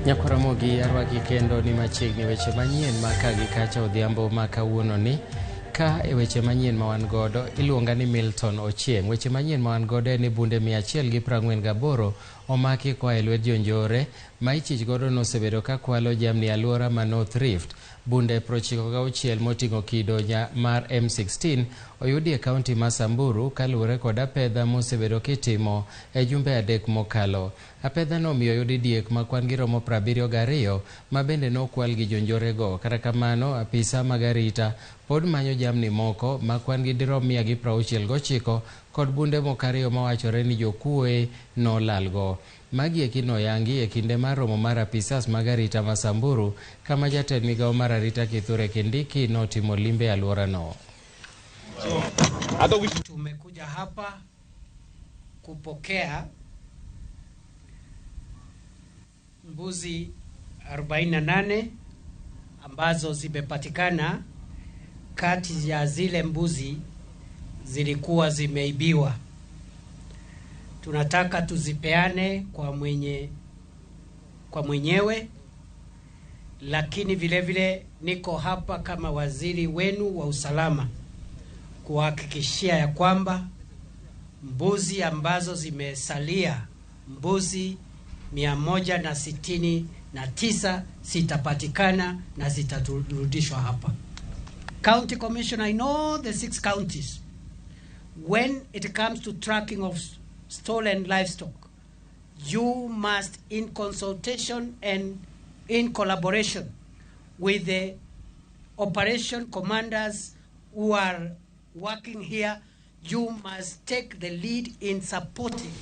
Ramogi arwaki kendo ni machiegni weche manyien maka gi kacha odhiambo maka uono ni ka e weche manyien ma wan godo iluonga ni Milton Ochieng. Weche manyien ma wan godo ni bunde 148 omaki kwa e lwet jonjore ma ichich godo nosebedo ka kwalo jamni aluora ma North Rift. Bunde 96 moting'o kido mar M16 oyudi e kaunti ma Samburu kaluwore kod apedha mosebedo kitimo e jumbe 3 mokalo. Apedha no miyo yudi diek ma kwan gi romo 72 ma bende nokwal gi jonjore go. Kata kamano apisa mag arita pod manyo jamni moko ma kwan gi dirom 169 kod bunde mokariyo mawachore ni jokuoe nolalgo. Magi ekino yangi e kinde mar romo mar apisas mag arita ma Samburu kama jatend migawo mar arita Kithure Kindiki notimo limbe aluora no. Tumekuja hapa kupokea mbuzi 48 ambazo zimepatikana. Kati ya zile mbuzi zilikuwa zimeibiwa. Tunataka tuzipeane kwa mwenyewe, lakini vile vile niko hapa kama waziri wenu wa usalama kuhakikishia ya kwamba mbuzi ambazo zimesalia, mbuzi 169 zitapatikana na zitarudishwa hapa. County Commissioner, in all the 6 counties, when it comes to tracking of stolen livestock, you must, in consultation and in collaboration with the operation commanders who are working here, you must take the lead in supporting.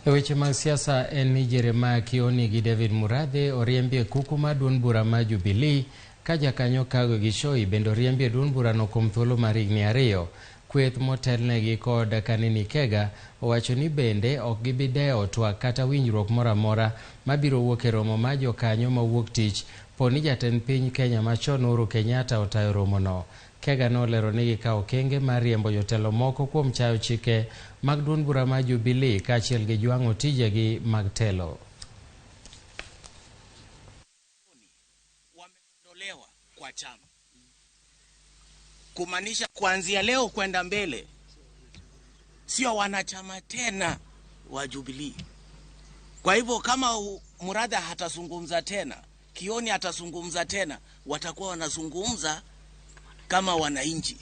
Weche mag siasa en ni Jeremiah Kioni gi David Murathe oriembie kuku ma duond bura ma Jubilee ka jakanyo Kago gi Shoi bende oriembie duond bura no kuom thuolo mar higni 2. Kweth motelnegi kod Kanini Kega owacho ni bende ok gibidewo twak kata winjruok moramora mabiro wuok e romo ma jokanyo mawuok tich poni jatend piny Kenya machon Uhuru Kenyatta otayo romo no. Kega nolero ni gikawo okenge mar riembo jotelo moko kuom chayo chike mag duond bura ma Jubilee kaachiel gi jwang'o tijegi mag telo. Wameondolewa kwa chama, kumaanisha kuanzia leo kwenda mbele sio wanachama tena wa Jubilee. Kwa hivyo kama Murathe hatazungumza tena, Kioni hatazungumza tena, watakuwa wanazungumza kama wananchi,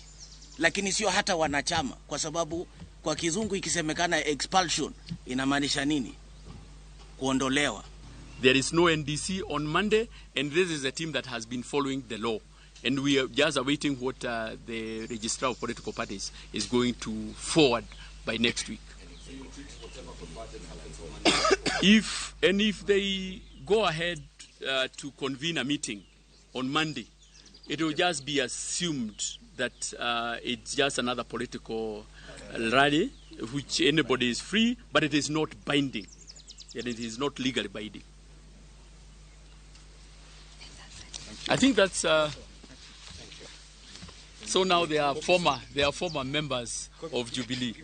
lakini sio hata wanachama, kwa sababu kwa kizungu ikisemekana expulsion inamaanisha nini? Kuondolewa. There is no NDC on Monday, and this is a team that has been following the law. And we are just awaiting what the Registrar of Political Parties is going to forward by next week. If they go ahead to convene a meeting on Monday, it will just be assumed that it's just another political rally, which anybody is free, but it is not binding, and it is not legally binding. I think that's... So now they are former members of Jubilee.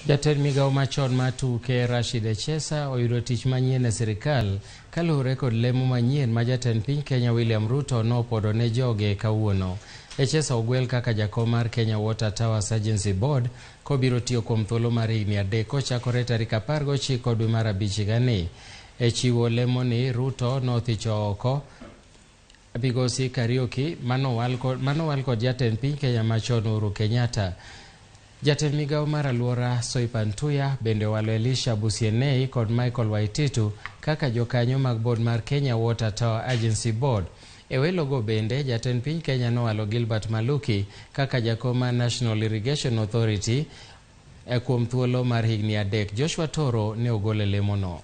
Jatend migawo machon matuke Rashid Echesa oyudo tich manyien e sirikal kaluwore kod lemo manyien ma jatend piny Kenya William Ruto nopodo ne joge kawuono. Echesa ogwel kaka jakom mar Kenya Water Towers Agency Board kobiro tiyo kuom thuolo mar higni 3 kochakore tarik 19 dwe mar 5 gani. E chiwo lemo ni Ruto nothicho oko Bigosi Kariuki manowal kod jatend piny Kenya machon Uhuru Kenyatta. Jatend migawo mar aluora Soipan Tuya bende walo Elisha Busienei kod Michael Waititu kaka jokanyo mag board mar Kenya Water Tower Agency Board. E welogo bende jatend piny Kenya nowalo Gilbert Maluki kaka jakom mar National Irrigation Authority kuom thuolo mar higni 3. Joshua Toro ne ogolo lemo no.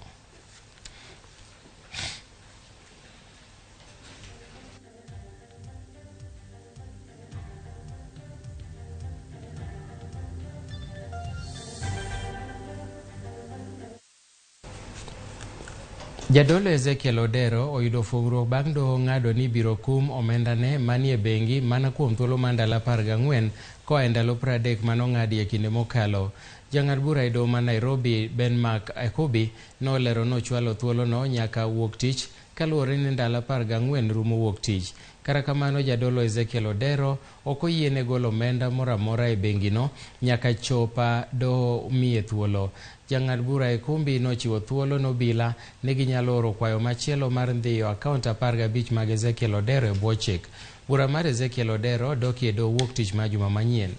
Jadolo Ezekiel Odero oyudo fungruok bang' doho ng'ado ni biro kum omendane manie bengi mana kuom thuolo mar ndalo 14 koa e ndalo 30 manong'adi e kinde mokalo. Jang'ad bura e doho ma Nairobi Ben Mark Akubi nolero nochwalo thuolono nyaka wuok tich kaluwore ni ndalo 14 rumo wuok tich. Kata kamano, jadolo Ezekiel Odero ok oyiene golo omenda moro amora e bengino nyaka chopa doho miye thuolo. Jang'ad bura Ekumbi nochiwo thuolo nobila ni ginyalo oro kwayo machielo mar ndhiyo akaont 15 mag Ezekiel Odero e bwo chik. Bura mar Ezekiel Odero dok e doho wuok tich ma juma manyien.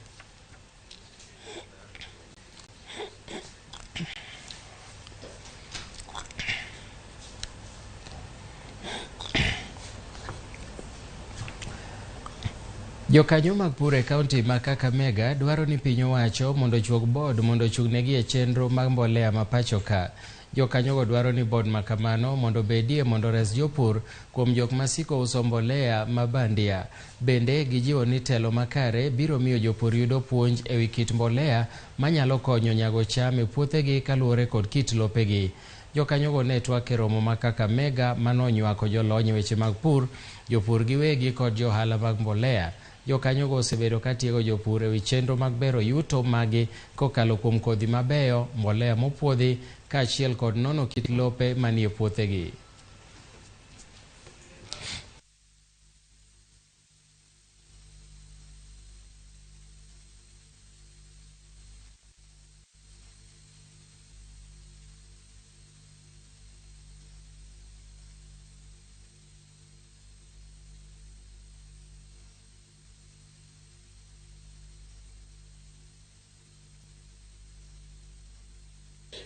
Jokanyo mag pur e kaunti ma Kakamega dwaro ni piny owacho mondo ochwog bod mondo ochung'negi e chenro mag mbolea ma pacho ka. Jokanyogo dwaro ni bod ma kamano mondo bedie mondo res jopur kuom jok masiko uso mbolea ma bandia. Bende gijiwo ni telo makare biro miyo jopur yudo puonj e wi kit mbolea manyalo konyo nyago cham e puothegi kaluwore kod kit lopegi. Jokanyogo ne twak e romo ma Kakamega manonywako jolony e weche mag pur, jopur giwegi kod johala mag mbolea. Jokanyogo osebedo ka tiego jopur e wi chenro mag bero yuto magi kokalo kuom kodhi mabeyo, mbolea mopuodhi kaachiel kod nono kit lope manie puothegi.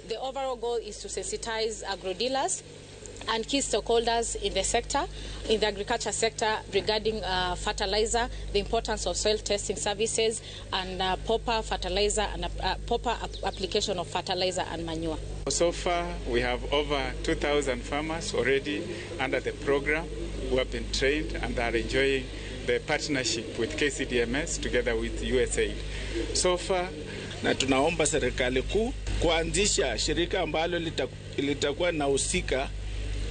The overall goal is to sensitize agro-dealers and key stakeholders in the sector, in the agriculture sector, regarding fertilizer, the importance of soil testing services, and proper fertilizer and proper application of fertilizer and manure. So far, we have over 2,000 farmers already under the program who have been trained and are enjoying the partnership with KCDMS together with USAID. So far, na tunaomba serikali kuu kuanzisha shirika ambalo litakuwa na husika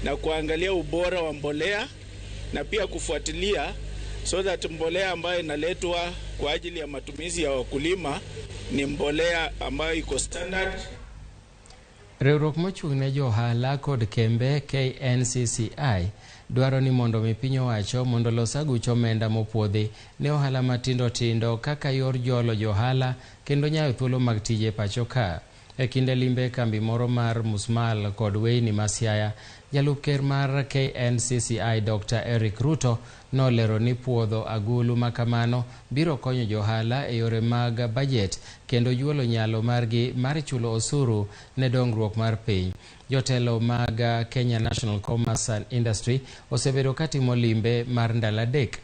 na kuangalia ubora wa mbolea na pia kufuatilia so that mbolea ambayo inaletwa kwa ajili ya matumizi ya wakulima ni mbolea ambayo iko standard. Riwruok mochung'ne johala kod kembe KNCCI dwaro ni mondo mi piny owacho mondo los aguch omenda mopuodhi ne ohala matindo tindo kaka yor jolo johala kendo nyayo thuolo mag tije pacho ka. E kinde limbe kambi moro mar Musmal kod Weini Masiaya, jalup ker mar KNCCI Dr. Eric Ruto nolero ni puodho agulu makamano biro konyo johala e yore mag budget kendo yuolo nyalo margi mar chulo osuru ne dongruok mar piny. Jotelo mag Kenya National Commerce and Industry osebedo katimo limbe mar ndalo adek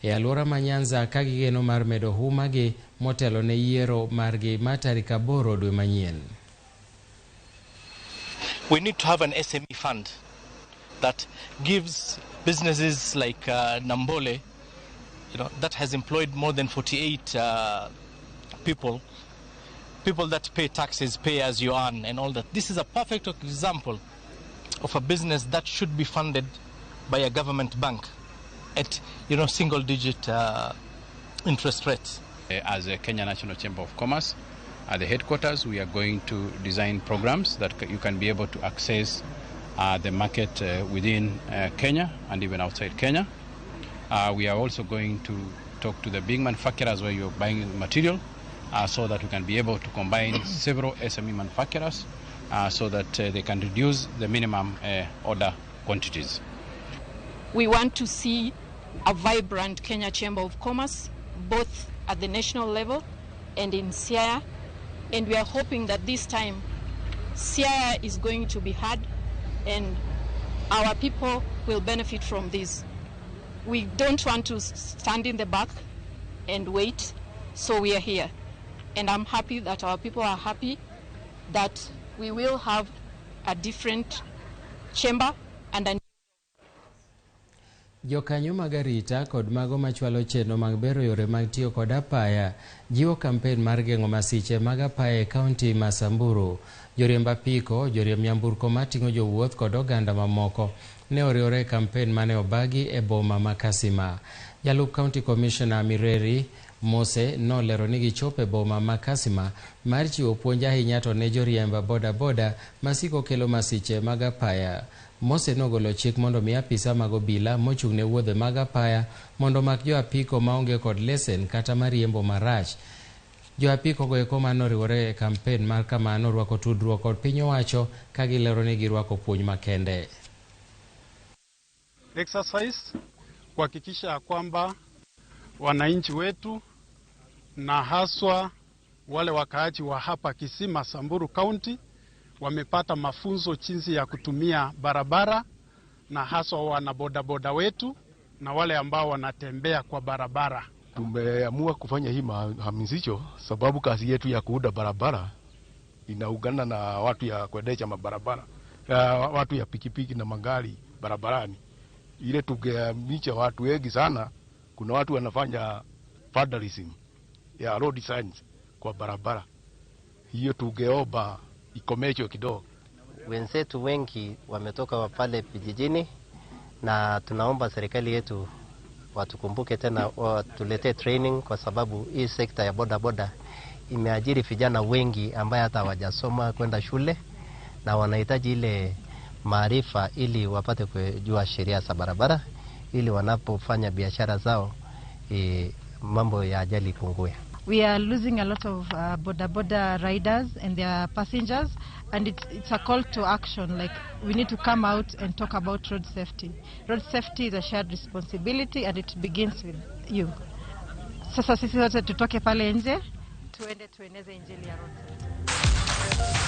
e alwora ma Nyanza ka gigeno mar medo huma gi motelo ne yiero margi ma tarik 8 dwe manyien. We need to have an SME fund that gives businesses like Nambole, that has employed more than 48 people that pay taxes, pay as you earn and all that. This is a perfect example of a business that should be funded by a government bank at single digit interest rates. As a Kenya National Chamber of Commerce, at the headquarters, we are going to design programs that you can be able to access the market within Kenya and even outside Kenya. We are also going to talk to the big manufacturers where you're buying material so that we can be able to combine several SME manufacturers so that they can reduce the minimum order quantities. We want to see a vibrant Kenya Chamber of Commerce, both at the national level and in Siaya. And we are hoping that this time Siaya is going to be heard and our people will benefit from this. We don't want to stand in the back and wait, so we are here. And I'm happy that our people are happy that we will have a different chamber and a Jokanyo mag arita kod mago machwalo chenro mag bero yore mag tiyo kod apaya jiwo kampen mar geng'o masiche mag apaya e kaunti ma Samburu. Joriemb apiko, joriemb nyamburko mating'o jowuoth kod oganda mamoko ne oriwore kampen mane obagi e boma ma Kasima. Jalup County Commissioner Mireri Mose nolero ni gichope boma ma Kasima mar chiwo puonj ahinya to ne joriemba boda masiko kelo masiche mag apaya. Mose nogolo chik mondo mi apisa mag obila mochung' ne wuodhe mag apaya mondo mak jo apiko maonge kod lesen kata mariembo marach. Jo apiko go eko manoriwore e kampen mar kamano rwako tudruok kod piny owacho ka gilero ni girwako puonj makende. Exercise kuhakikisha kwamba wananchi wetu na haswa wale wakaaji wa hapa Kisima Samburu County wamepata mafunzo jinsi ya kutumia barabara, na haswa wanabodaboda wetu na wale ambao wanatembea kwa barabara. Tumeamua kufanya hii mahamasisho sababu kazi yetu ya kuunda barabara inaungana na watu ya kuendesha mabarabara, watu ya pikipiki na magari barabarani. Ile tungehamisha watu wengi sana, kuna watu wanafanya vandalism ya road signs kwa barabara. Hiyo tungeomba ikomeshwe kidogo. Wenzetu wengi wametoka pale vijijini, na tunaomba serikali yetu watukumbuke tena, tuletee training, kwa sababu hii sekta ya bodaboda imeajiri vijana wengi ambaye hata hawajasoma kwenda shule, na wanahitaji ile maarifa ili wapate kujua sheria za barabara, ili wanapofanya biashara zao mambo ya ajali pungue. We are losing a lot of boda riders and their passengers, and it's a call to action. Like, we need to come out and talk about road safety. Road safety is a shared responsibility, and it begins with you. Sasa sisi wote tutoke pale nje, tuende tueneze injili ya road safety.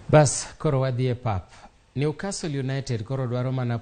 Bas, koro wadhi e pap. Newcastle United koro dwaro mana